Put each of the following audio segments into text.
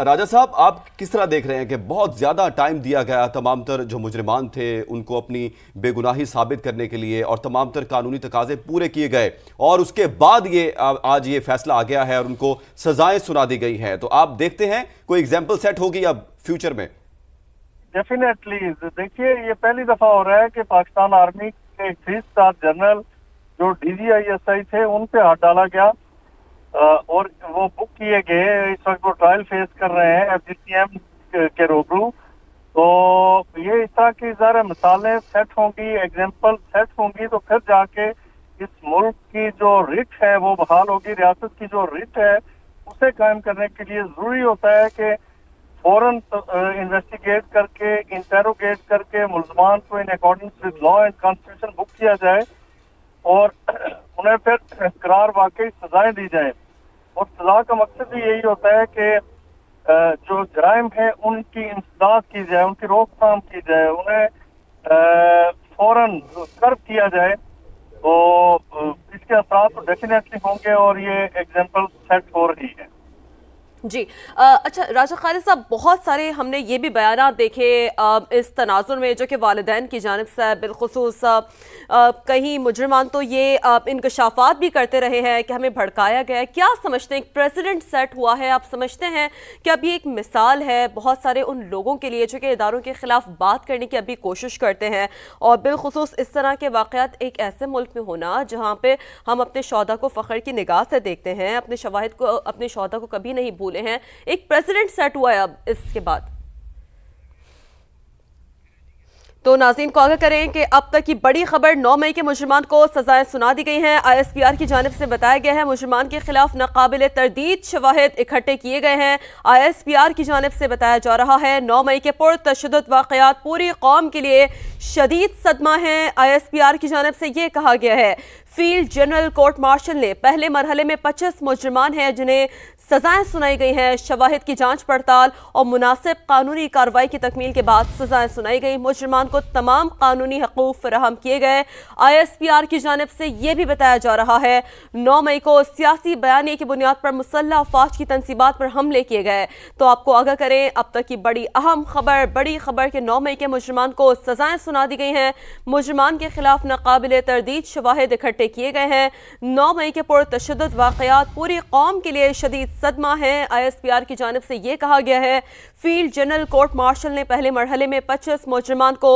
राजा साहब, आप किस तरह देख रहे हैं कि बहुत ज़्यादा टाइम दिया गया तमाम तर जो मुजरिमान थे उनको अपनी बेगुनाही साबित करने के लिए और तमाम तर कानूनी तकाजे पूरे किए गए और उसके बाद ये आज ये फैसला आ गया है और उनको सजाएं सुना दी गई हैं, तो आप देखते हैं कोई एग्जाम्पल सेट होगी अब फ्यूचर में? डेफिनेटली देखिए, ये पहली दफा हो रहा है कि पाकिस्तान आर्मी के 3 स्टार जनरल जो DGISI थे उन पे हाथ डाला गया और वो बुक किए गए। इस वक्त वो ट्रायल फेस कर रहे हैं FGCM के रूबरू। तो ये इस तरह की ज़रा मिसालें सेट होंगी, एग्जाम्पल सेट होंगी तो फिर जाके इस मुल्क की जो रिट है वो बहाल होगी। रियासत की जो रिट है उसे कायम करने के लिए जरूरी होता है कि फौरन इन्वेस्टिगेट करके, इंटेरोगेट करके मुल्ज़मान को in according with law and constitution book किया जाए और उन्हें फिर करार वाकई सजाएं दी जाए। और सजा का मकसद भी यही होता है कि जो जराइम है उनकी इंसदाद की जाए, उनकी रोकथाम की जाए, उन्हें फौरन कर्ब किया जाए। तो इसके असर तो डेफिनेटली होंगे और ये एग्जाम्पल सेट हो रही है। जी अच्छा राजा खालिद साहब, बहुत सारे हमने ये भी बयानात देखे इस तनाजुर में जो कि वालिदैन की जानिब से बिलखुसूस कहीं मुजरिमान तो ये इंकशाफात भी करते रहे हैं कि हमें भड़काया गया है। क्या समझते हैं, एक प्रेसिडेंट सेट हुआ है, आप समझते हैं कि अभी एक मिसाल है बहुत सारे उन लोगों के लिए जो कि इदारों के खिलाफ बात करने की अभी कोशिश करते हैं और बिलखुसूस इस तरह के वाक़यात एक ऐसे मुल्क में होना जहाँ पे हम अपने शौदा को फ़ख्र की निगाह से देखते हैं, अपने शवाहिद को, अपने शौदा को कभी नहीं भूले हैं। एक प्रेसिडेंट सेट हुआ है अब इसके बाद, तो नाज़रीन को आगाह करें कि अब तक की बड़ी खबर, 9 मई के मुजरिमान को सजाएं सुना दी गई हैं। ISPR की जानिब से बताया गया है मुजरिमान के खिलाफ नाकाबिले तरदीद शवाहिद इकट्ठे किए गए हैं। ISPR की जानिब से बताया जा रहा है 9 मई के पुरतशद्दुद वाक़यात पूरी कौम के लिए शदीद सदमा है। ISPR की जानिब से ये कहा गया है फील्ड जनरल कोर्ट मार्शल ने पहले मरहले में 25 मुजरिमान हैं जिन्हें सजाएं सुनाई गई हैं। शवाहिद की जांच पड़ताल और मुनासिब कानूनी कार्रवाई की तकमील के बाद सजाएं सुनाई गई। मुजरिमान को तमाम कानूनी हकूक़ फराहम किए गए। ISPR की जानिब से यह भी बताया जा रहा है 9 मई को सियासी बयानी की बुनियाद पर मुसल्लह अफवाज की तनसीबात पर हमले किए गए। तो आपको आगाह करें अब तक की बड़ी अहम खबर, बड़ी खबर के 9 मई के मुजरिमान को सजाएं सुना दी गई हैं। मुजरिमान के खिलाफ नाकाबिले तरदीद शवाहिद इकट्ठे किए गए हैं। 9 मई के पुरतशद्दुद वाक़यात पूरी कौम के लिए शदीद सदमा है। ISPR की जानिब से यह कहा गया है फील्ड जनरल कोर्ट मार्शल ने पहले मरहले में 25 मुजरिमान को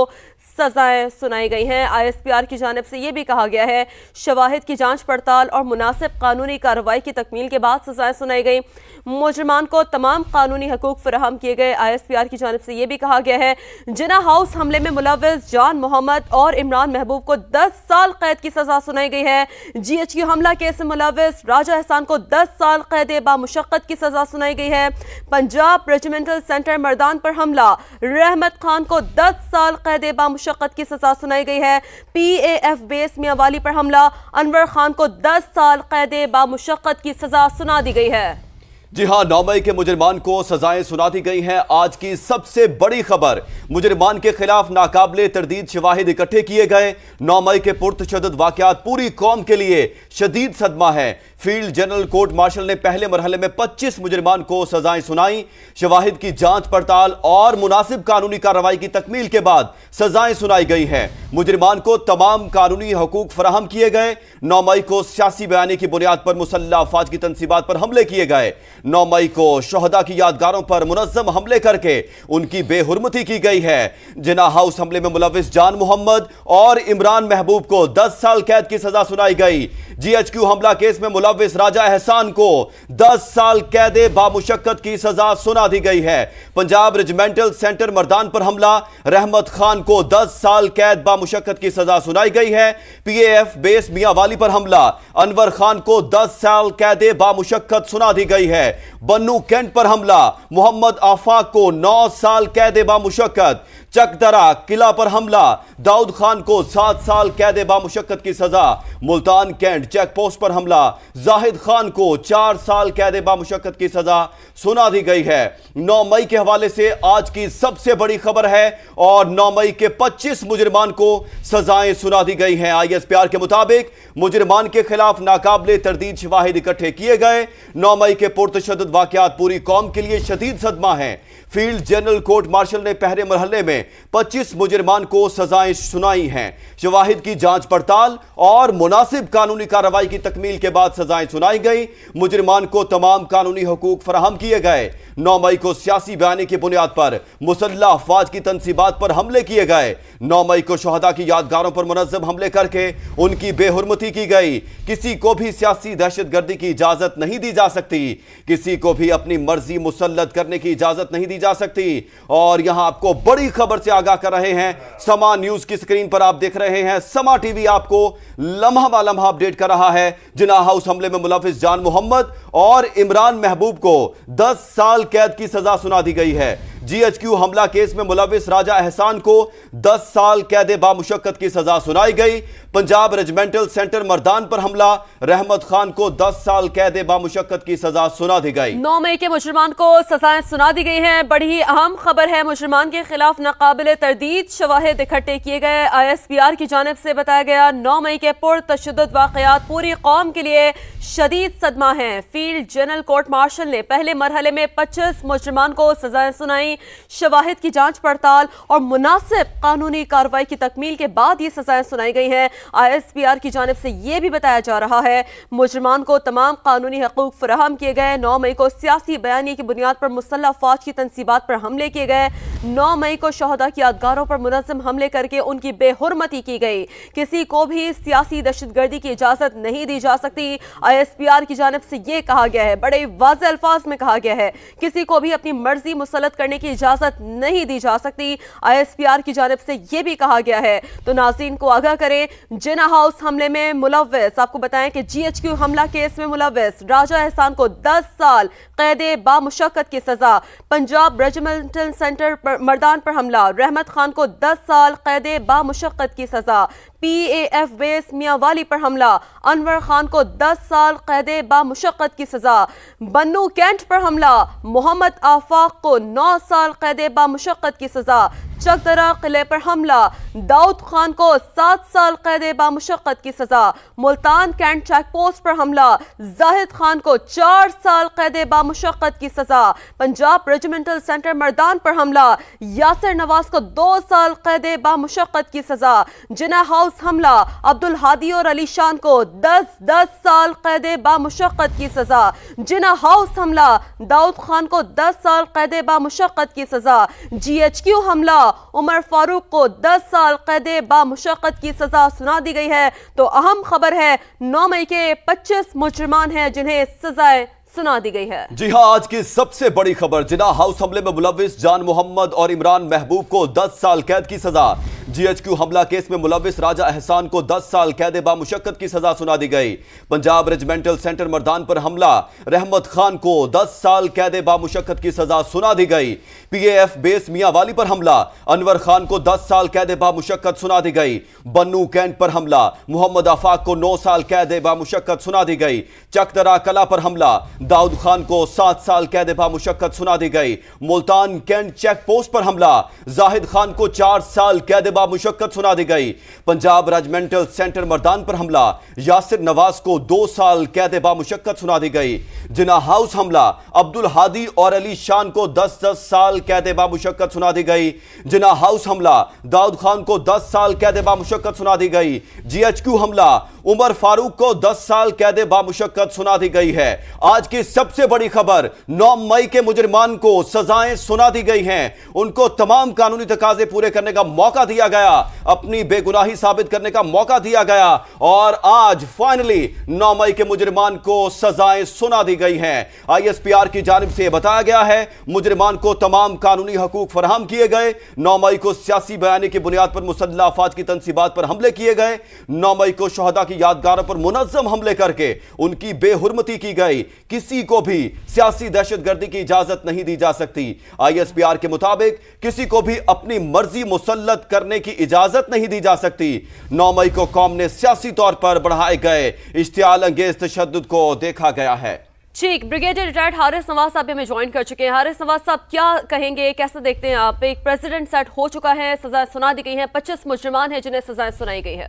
सजाएं सुनाई गई हैं। ISPR की जानिब से यह भी कहा गया है शवाहिद की जांच पड़ताल और मुनासिब कानूनी कार्रवाई की तकमील के बाद सजाएं सुनाई गई। मुजरिमान को तमाम कानूनी हकूक़ फराहम किए गए। ISPR की जानिब से यह भी कहा गया है जिना हाउस हमले में मुलव्विस जान मोहम्मद और इमरान महबूब को 10 साल कैद की सजा सुनाई गई है। GHQ हमला केस में मुलव्विस राजा एहसान को 10 साल कैद बामुशक्कत की सजा सुनाई गई है। पंजाब रेजिमेंटल सेंटर मर्दान पर हमला, रहमत खान को 10 साल कैद बामुशक्कत की सजा सुनाई गई है। PAF बेस मियांवाली पर हमला, अनवर खान को 10 साल कैद बामुशक्कत की सजा सुना दी गई है। जी हाँ, 9 मई के मुजरिमान को सजाएं सुना दी गई हैं। आज की सबसे बड़ी खबर, मुजरिमान के खिलाफ नाकाबिले तरदीद शवाहिद इकट्ठे किए गए। 9 मई के पुरतशद्दुद वाक़यात पूरी कौम के लिए शदीद सदमा है। फील्ड जनरल कोर्ट मार्शल ने पहले मरहले में 25 मुजरिमान को सजाएं सुनाई। शवाहिद की जांच पड़ताल और मुनासिब कानूनी कार्रवाई की तकमील के बाद सजाएं सुनाई गई हैं। मुजरिमान को तमाम कानूनी हकूक़ फराहम किए गए। 9 मई को सियासी बयानी की बुनियाद पर मुसल्लह अफवाज की तनसीबात पर हमले किए गए। 9 मई को शहदा की यादगारों पर मुनज़्ज़म हमले करके उनकी बेहुरमती की गई है। जिना हाउस हमले में मुलव्विस जान मोहम्मद और इमरान महबूब को 10 साल कैद की सजा सुनाई गई। GHQ हमला केस में मुलव्विस राजा एहसान को 10 साल कैद बामुशक्कत की सजा सुना दी गई है। पंजाब रेजिमेंटल सेंटर मर्दान पर हमला, रहमत खान को 10 साल कैद बामुशक्कत की सजा सुनाई गई है। PAF बेस मियांवाली पर हमला, अनवर खान को 10 साल कैद बामुशक्कत सुना दी गई है। बन्नू कैंट पर हमला, मोहम्मद आफाक को 9 साल कैद बामुशक्कत। चकदरा किला पर हमला, दाऊद खान को 7 साल कैद बामुशक्कत की सजा। मुल्तान कैंट चेक पोस्ट पर हमला, जाहिद खान को 4 साल कैद बामुशक्कत की सजा सुना दी गई है। 9 मई के हवाले से आज की सबसे बड़ी खबर है और 9 मई के 25 मुजरिमान को सजाएं सुना दी गई हैं। ISPR के मुताबिक मुजरिमान के खिलाफ नाकाबिले तरदीद शवाहिद इकट्ठे किए गए। 9 मई के पुरतशद्दुद वाकयात पूरी कौम के लिए शदीद सदमा है। फील्ड जनरल कोर्ट मार्शल ने पहले मरहले में 25 मुजरिमान को सजाएं सुनाई हैं। शवाहिद की जांच पड़ताल और मुनासिब कानूनी कार्रवाई की तकमील के बाद सजाएं सुनाई गई। मुजरिमान को तमाम कानूनी हुकूक फराहम किए गए। 9 मई को सियासी बयानी की बुनियाद पर मुसल्लह अफवाज की तनसीबात पर हमले किए गए। 9 मई को शहदा की यादगारों पर मुनज़्ज़म हमले करके उनकी बेहुरमती की गई। किसी को भी सियासी दहशतगर्दी की इजाजत नहीं दी जा सकती। किसी को भी अपनी मर्जी मुसल्लत करने की इजाजत नहीं दी जा सकती। और यहां आपको बड़ी खबर से आगाह कर रहे हैं। समा न्यूज की स्क्रीन पर आप देख रहे हैं। समा टीवी आपको लम्हा बा लम्हा अपडेट कर रहा है। जिन्ना हाउस हमले में मुलविस जान मोहम्मद और इमरान महबूब को 10 साल कैद की सजा सुना दी गई है। GHQ हमला केस में मुलविस राजा एहसान को 10 साल कैद बामुशक्कत की सजा सुनाई गई। पंजाब रेजिमेंटल सेंटर मर्दान पर हमला, रहमत खान को 10 साल कैद बामुशक्कत की सजा सुना दी गई। 9 मई के मुजरिमान को सजाएं सुना दी गई हैं। बड़ी अहम खबर है, मुजरिमान के खिलाफ नाकाबिले तरदीद शवाहिद इकट्ठे किए गए। ISPR की जानिब से बताया गया 9 मई के पुरतशद्दुद वाकयात पूरी कौम के लिए शदीद सदमा है। फील्ड जनरल कोर्ट मार्शल ने पहले मरहले में 25 मुजरिमान को सजाएं सुनाई। शवाहिद की जांच पड़ताल और मुनासिब कानूनी कार्रवाई की तकमील के बाद ये सजाएं सुनाई गई हैं। ISPR की जानिब से यह भी बताया जा रहा है मुजरिमान को तमाम कानूनी हकूक फराहम किए गए। 9 मई को सियासी बयानी की बुनियाद पर मुसल्लह अफवाज की तनसीबात पर हमले किए गए। 9 मई को शहदा की यादगारों पर मुनज़्ज़म हमले करके उनकी बेहुरमती की गई। किसी को भी सियासी दहशतगर्दी की इजाजत नहीं दी जा सकती। ISPR की जानिब से यह कहा गया है, बड़े वाज़ेह अल्फाज में कहा गया है, किसी को भी अपनी मर्जी मुसल्लत करने की इजाजत नहीं दी जा सकती। ISPR की जानिब से यह भी कहा गया है। तो नाज़रीन को आगाह करें, जिन्ना हाउस हमले में मुलविस, आपको बताएं कि GHQ हमला केस में मुलविस राजा एहसान को 10 साल कैद बामुशक्कत की सजा। पंजाब रेजिमेंटल सेंटर मर्दान पर हमला, रहमत खान को 10 साल कैद बामुशक्कत की सजा। PAF बेस मियांवाली पर हमला, अनवर खान को 10 साल कैद बामुशक्कत की सजा। बन्नू कैंट पर हमला, मोहम्मद आफाक को 9 साल कैद बामुशक्कत की सजा। चकदरा किले पर हमला, दाऊद खान को 7 साल कैद बामुशक्कत की सजा। मुल्तान कैंट चेक पोस्ट पर हमला, जाहिद खान को 4 साल कैद बामुशक्कत की सजा। पंजाब रेजिमेंटल सेंटर मर्दान पर हमला, यासिर नवाज को 2 साल कैद बामुशक्कत की सजा। जिन्ना हाउस हमला, अब्दुल हादी और अली शान को 10 साल कैद बामुशक्कत की सजा। जिन्ना हाउस हमला, दाऊद खान को 10 साल कैद बामुशक्कत की सजा। GHQ हमला, उमर फारूक को 10 साल कैद बामुशक्कत की सजा सुना दी गई है। तो अहम खबर है, 9 मई के 25 मुजरिमान हैं जिन्हें सजाएं सुना दी गई है। जी हां, आज की सबसे बड़ी खबर, जिन्ना हाउस हमले में मुलविस जान मोहम्मद और इमरान महबूब को 10 साल कैद की सजा। GHQ हमला केस में मुलविस राजा एहसान को 10 साल कैद बामुशक्कत की सजा सुना दी गई। पंजाब रेजिमेंटल सेंटर मर्दान पर हमला, रहमत खान को 10 साल कैद बामुशक्कत की सजा सुना दी गई। PAF बेस मियांवाली पर हमला, अनवर खान को 10 साल कैद बामुशक्कत सुना दी गई। बन्नू कैंट पर हमला, मोहम्मद आफाक को 9 साल कैद बामुशक्कत सुना दी गई। चकदरा कला पर हमला, दाऊद खान को 7 साल कैद बामुशक्कत सुना दी गई। मुल्तान कैंट चेक पोस्ट पर हमला, जाहिद खान को 4 साल कैद बामुशक्कत सुना दी गई। पंजाब रेजिमेंटल सेंटर मर्दान पर हमला, यासिर नवाज को 2 साल कैद बामुशक्कत सुना दी गई। जिन्ना हाउस हमला, अब्दुल हादी और अली शान को 10 साल कैद बामुशक्कत सुना दी गई। जिन्ना हाउस हमला, दाऊद खान को 10 साल कैद बामुशक्कत सुना दी गई। GHQ हमला, उमर फारूक को 10 साल कैद बामुशक्कत सुना दी गई है। आज की सबसे बड़ी खबर, 9 मई के मुजरिमान को सजाएं सुना दी गई हैं। उनको तमाम कानूनी तकाजे पूरे करने का मौका दिया गया, अपनी बेगुनाही साबित करने का मौका दिया गया और आज फाइनली 9 मई के मुजरिमान को सजाएं सुना दी गई हैं। ISPR की जानिब से बताया गया है मुजरिमान को तमाम कानूनी हकूक फराहम किए गए। 9 मई को सियासी बयानी की बुनियाद पर मुसल्लह अफवाज की तनसीबात पर हमले किए गए। 9 मई को शहदा की यादगारों पर मुनज़्ज़म हमले करके उनकी बेहुरमती की गई। किसी को भी सियासी दहशतगर्दी की इजाजत नहीं दी जा सकती। ISPR के मुताबिक किसी को भी अपनी मर्जी मुसल्लत करने की इजाजत नहीं दी जा सकती। 9 मई को कौम ने सियासी तौर पर बढ़ाए गए इश्तियाल अंगेज तशद्दुद को देखा गया है। ठीक, ब्रिगेडियर रिटायर्ड हारिस नवाज साहब हमें ज्वाइन कर चुके हैं। हारिस नवाज साहब, क्या कहेंगे, कैसे देखते हैं आप? एक प्रेसिडेंट सेट हो चुका है, सजाएं सुना दी गई हैं, 25 मुजरिमान हैं जिन्हें सजाएं सुनाई गई है।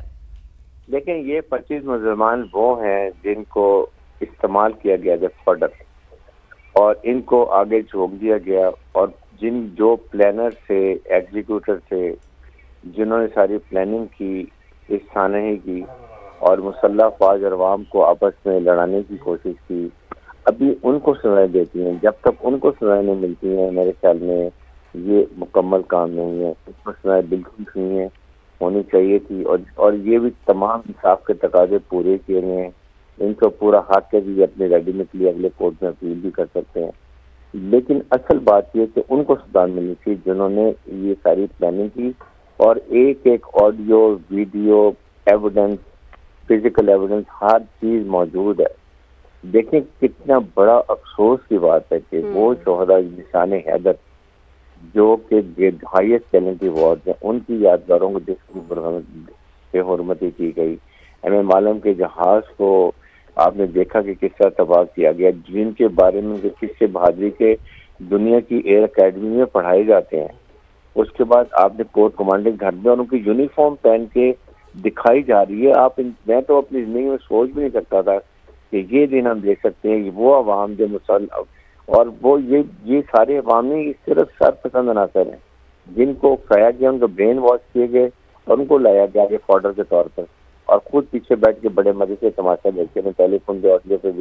लेकिन ये 25 मुजरिमान वो हैं जिनको इस्तेमाल किया गया जब फॉर्डर, और इनको आगे झोंक दिया गया, और जो प्लानर थे, एग्जीक्यूटर थे, जिन्होंने सारी प्लानिंग की इस सानही की और मुसल्लह फौज और अवाम को आपस में लड़ाने की कोशिश की, अभी उनको सजाएं देती हैं। जब तक उनको सजाएं नहीं मिलती हैं, मेरे ख्याल में ये मुकम्मल काम नहीं है। उनको सजाएं बिल्कुल नहीं है, होनी चाहिए थी, और ये भी तमाम इंसाफ के तकाजे पूरे किए गए हैं। इनको पूरा हक है कि ये अपनी रेडीमेड के लिए अगले कोर्ट में अपील भी कर सकते हैं। लेकिन असल बात यह कि उनको सजा मिलनी थी जिन्होंने ये सारी प्लानिंग की, और एक एक audio, video evidence, physical evidence, हर चीज मौजूद है। देखें कितना बड़ा अफसोस की बात है कि वो शोहदा निशान हैदर जो कि हाईएस्ट चैलेंज अवार्ड है, उनकी यादगारों को जिसकी बेहुरमती की गई। हमें मालूम के जहाज को आपने देखा कि किस तरह तबाह किया गया, जिनके बारे में किससे बहादुरी के दुनिया की एयर अकेडमी में पढ़ाए जाते हैं। उसके बाद आपने कोर्ट कमांडिंग घर में और उनकी यूनिफॉर्म पहन के दिखाई जा रही है। मैं तो अपनी जिंदगी में सोच भी नहीं सकता था कि ये दिन हम देख सकते हैं कि वो अवाम जो मुसल्लम, और वो ये सारे अवाम में इस तरफ सरपसंद अनासर हैं जिनको उकसाया गया, उनको ब्रेन वॉश किए गए और उनको लाया गया फॉर्डर के तौर पर, और खुद पीछे बैठ के बड़े मजे से तमाशा देखते हैं। टेलीफोन के ऑडियो पे